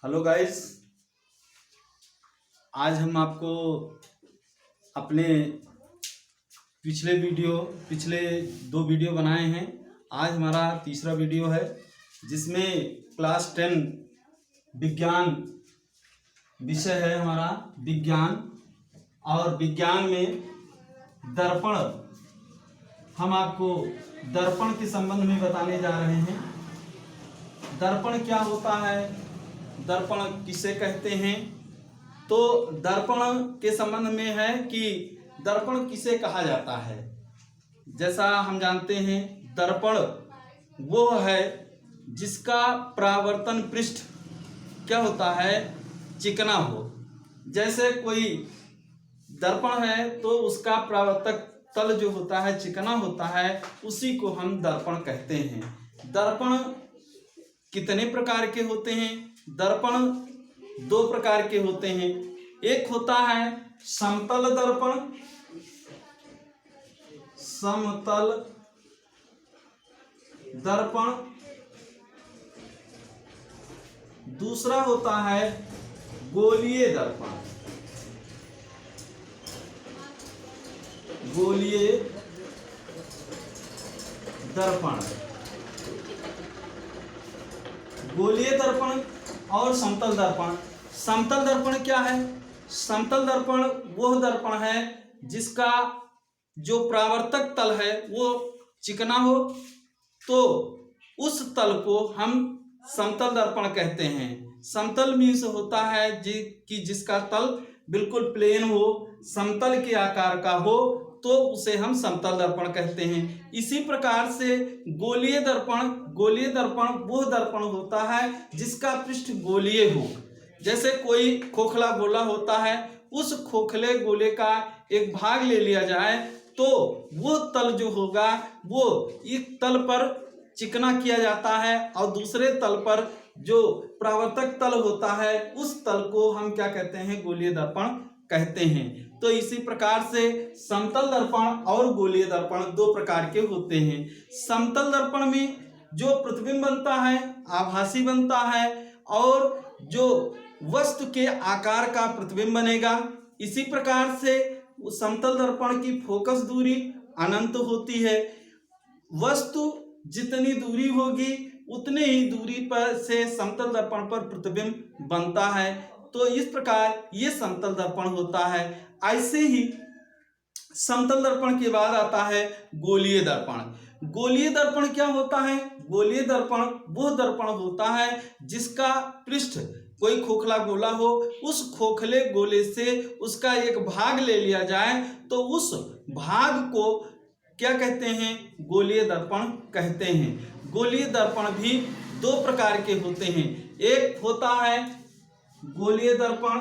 Hello guys. आज हम आपको अपने पिछले दो वीडियो बनाए हैं। आज हमारा तीसरा वीडियो है जिसमें क्लास 10 विज्ञान विषय है हमारा विज्ञान। और विज्ञान में दर्पण, हम आपको दर्पण के संबंध में बताने जा रहे हैं। दर्पण क्या होता है, दर्पण किसे कहते हैं। तो दर्पण के संबंध में है कि दर्पण किसे कहा जाता है। जैसा हम जानते हैं, दर्पण वो है जिसका परावर्तन पृष्ठ क्या होता है, चिकना हो। जैसे कोई दर्पण है तो उसका परावर्तक तल जो होता है चिकना होता है, उसी को हम दर्पण कहते हैं। दर्पण कितने प्रकार के होते हैं? दर्पण दो प्रकार के होते हैं। एक होता है समतल दर्पण, समतल दर्पण। दूसरा होता है गोलीय दर्पण, गोलीय दर्पण। गोलीय दर्पण और समतल दर्पण। समतल दर्पण क्या है? समतल दर्पण वह दर्पण है जिसका जो परावर्तक तल है वो चिकना हो, तो उस तल को हम समतल दर्पण कहते हैं। समतल मीन्स होता है जिसका तल बिल्कुल प्लेन हो, समतल के आकार का हो, तो उसे हम समतल दर्पण कहते हैं। इसी प्रकार से गोलीय दर्पण, गोलीय दर्पण वो दर्पण होता है जिसका पृष्ठ गोलीय हो। जैसे कोई खोखला गोला होता है, उस खोखले गोले का एक भाग ले लिया जाए तो वो तल जो होगा वो एक तल पर चिकना किया जाता है और दूसरे तल पर जो परावर्तक तल होता है उस तल को हम क्या कहते हैं, गोलीय दर्पण कहते हैं। तो इसी प्रकार से समतल दर्पण और गोलीय दर्पण दो प्रकार के होते हैं। समतल दर्पण में जो प्रतिबिंब बनता है आभासी बनता है और जो वस्तु के आकार का प्रतिबिंब बनेगा। इसी प्रकार से समतल दर्पण की फोकस दूरी अनंत होती है। वस्तु जितनी दूरी होगी उतनी ही दूरी पर से समतल दर्पण पर प्रतिबिंब बनता है। तो इस प्रकार ये समतल दर्पण होता है। ऐसे ही समतल दर्पण के बाद आता है गोलीय दर्पण। गोलीय दर्पण क्या होता है? गोलीय दर्पण वो दर्पण होता है जिसका पृष्ठ कोई खोखला गोला हो, उस खोखले गोले से उसका एक भाग ले लिया जाए तो उस भाग को क्या कहते हैं, गोलीय दर्पण कहते हैं। गोलीय दर्पण भी दो प्रकार के होते हैं। एक होता है गोलीय दर्पण,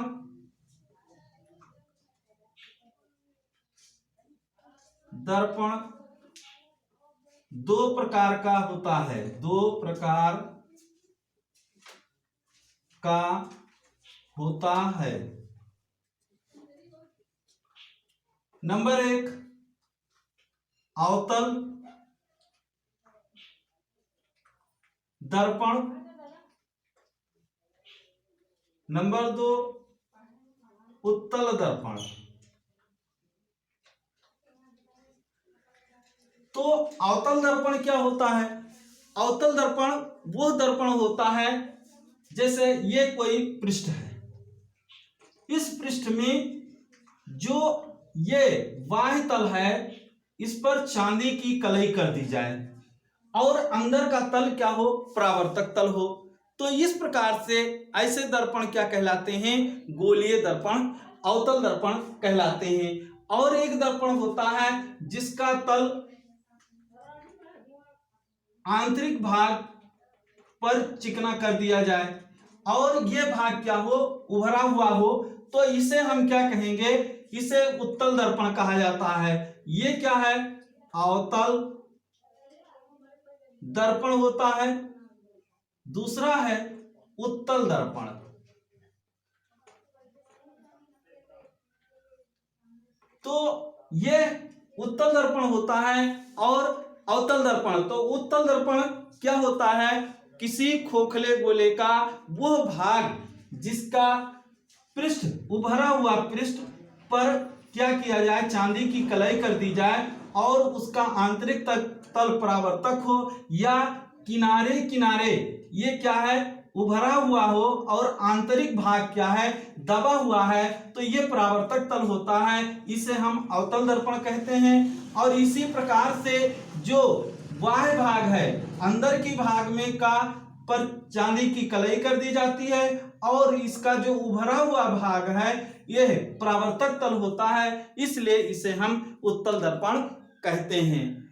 दर्पण दो प्रकार का होता है, दो प्रकार का होता है। नंबर एक अवतल दर्पण, नंबर दो उत्तल दर्पण। तो अवतल दर्पण क्या होता है? अवतल दर्पण वो दर्पण होता है जैसे ये कोई पृष्ठ है, इस पृष्ठ में जो ये बाह्य तल है इस पर चांदी की कलई कर दी जाए और अंदर का तल क्या हो, परावर्तक तल हो। तो इस प्रकार से ऐसे दर्पण क्या कहलाते हैं, गोलीय दर्पण, अवतल दर्पण कहलाते हैं। और एक दर्पण होता है जिसका तल आंतरिक भाग पर चिकना कर दिया जाए और यह भाग क्या हो, उभरा हुआ हो, तो इसे हम क्या कहेंगे, इसे उत्तल दर्पण कहा जाता है। ये क्या है, अवतल दर्पण होता है। दूसरा है उत्तल दर्पण। तो ये उत्तल दर्पण होता है और अवतल दर्पण। तो उत्तल दर्पण क्या होता है, किसी खोखले गोले का वह भाग जिसका पृष्ठ उभरा हुआ पृष्ठ पर क्या किया जाए, चांदी की कलाई कर दी जाए और उसका आंतरिक तल परावर्तक हो या किनारे किनारे ये क्या है, उभरा हुआ हो और आंतरिक भाग क्या है, दबा हुआ है, तो ये परावर्तक तल होता है, इसे हम अवतल दर्पण कहते हैं। और इसी प्रकार से जो बाह्य भाग है, अंदर की भाग में का पर चांदी की कलई कर दी जाती है और इसका जो उभरा हुआ भाग है यह परावर्तक तल होता है, इसलिए इसे हम उत्तल दर्पण कहते हैं।